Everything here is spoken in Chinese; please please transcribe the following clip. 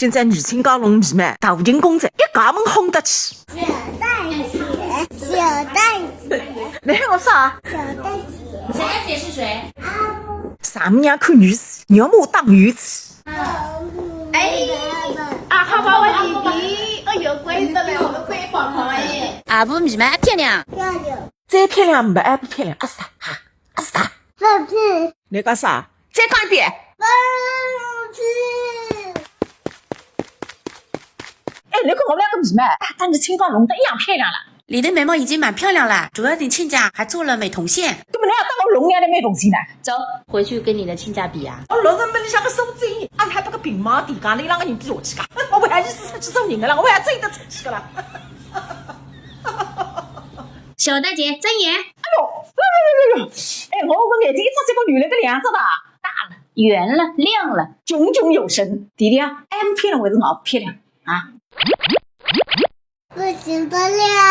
今朝女亲讲龙皮嘛，大户人公仔一家门轰得起。小蛋姐，小蛋姐，你喊我啥？小蛋姐，小蛋姐是谁？丈母娘看女婿，娘妈打女婿。哎，啊，好吧，我弟弟，哎呦，乖得了，我的乖宝宝哎。阿布米嘛漂亮，漂亮，再漂亮没还不漂亮？阿斯塔哈，阿斯塔。放屁，你讲啥？再讲一遍。放屁。哎，你看我们两个皮嘛，跟你亲家弄得一样漂亮了。你的眉毛已经蛮漂亮了，主要你亲家还做了美瞳线。根本你要当我龙眼的美东西呢。走，回去跟你的亲家比啊。我老是没里向个手指，还还把个平毛地讲，你啷个人比下去噶？我为啥是出去做人的了？我为啥追得出去个了？小蛋姐睁眼，哎，我眼睛一眨，这个女人的两只大，大了，圆了，亮了。炯炯有神。弟弟啊，俺不漂亮还是我不漂亮啊？不行不了。